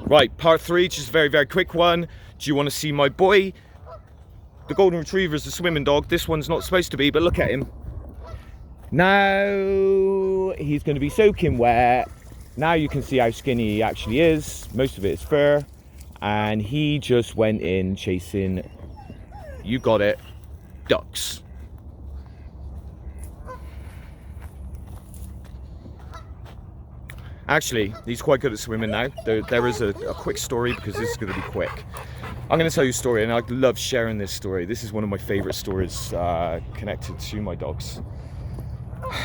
Right, part 3, just a very, very quick one. Do you want to see my boy? The Golden Retriever is the swimming dog. This one's not supposed to be, but look at him. Now he's going to be soaking wet. Now you can see how skinny he actually is. Most of it is fur. And he just went in chasing, you got it, ducks. Actually, he's quite good at swimming now. There is a quick story, because this is going to be quick. I'm going to tell you a story, and I love sharing this story. This is one of my favourite stories connected to my dogs.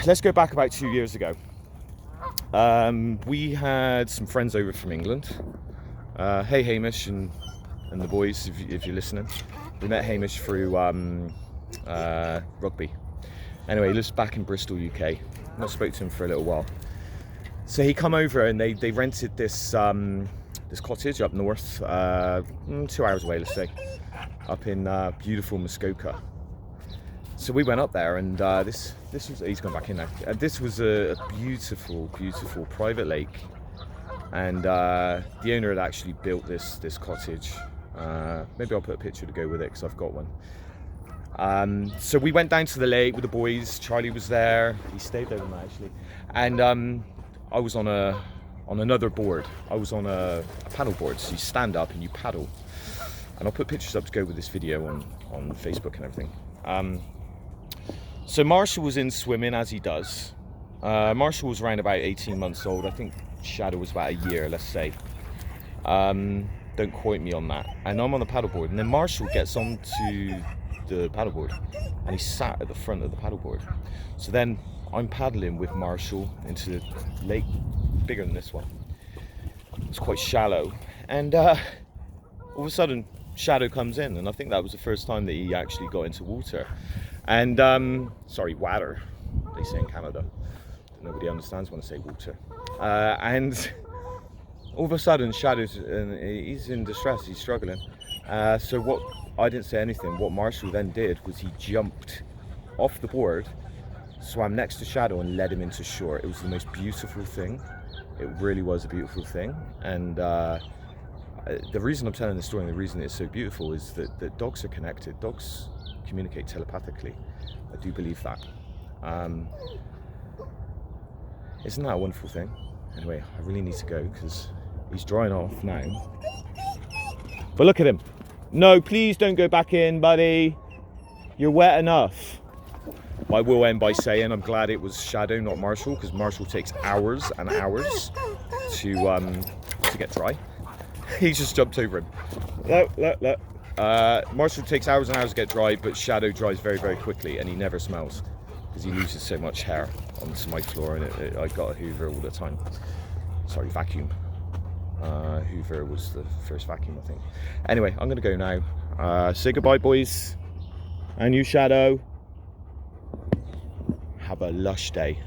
Let's go back about 2 years ago. We had some friends over from England. Hey Hamish and the boys, if you're listening. We met Hamish through rugby. Anyway, he lives back in Bristol, UK. Not spoke to him for a little while. So he come over and they rented this this cottage up north, 2 hours away, let's say, up in beautiful Muskoka. So we went up there, and this was, he's gone back in now. This was a beautiful, beautiful private lake, and the owner had actually built this cottage. Maybe I'll put a picture to go with it, because I've got one. So we went down to the lake with the boys. Charlie was there. He stayed there with me actually, and I was on another board. I was on a paddle board, so you stand up and you paddle. And I'll put pictures up to go with this video on Facebook and everything. So Marshall was in swimming, as he does. Marshall was around about 18 months old. I think Shadow was about a year, let's say. Don't quote me on that. And I'm on the paddleboard, and then Marshall gets onto the paddleboard, and he sat at the front of the paddleboard. So then I'm paddling with Marshall into the lake, bigger than this one. It's quite shallow, and all of a sudden Shadow comes in, and I think that was the first time that he actually got into water. And sorry, water, they say in Canada. Nobody understands when I say water. And all of a sudden Shadow's, he's in distress, he's struggling. So what, I didn't say anything. What Marshall then did was he jumped off the board, swam next to Shadow, and led him into shore. It was the most beautiful thing. It really was a beautiful thing. And the reason I'm telling this story, and the reason it's so beautiful, is that dogs are connected. Dogs communicate telepathically. I do believe that. Isn't that a wonderful thing? Anyway, I really need to go, because he's drying off now. But look at him. No, please don't go back in, buddy. You're wet enough. I will end by saying I'm glad it was Shadow, not Marshall, because Marshall takes hours and hours to get dry. He just jumped over him. Look. Marshall takes hours and hours to get dry, but Shadow dries very, very quickly, and he never smells because he loses so much hair onto my floor, and I got a Hoover all the time. Sorry, vacuum. Hoover was the first vacuum, I think. Anyway, I'm gonna go now. Say goodbye, boys, and you, Shadow. Have a lush day.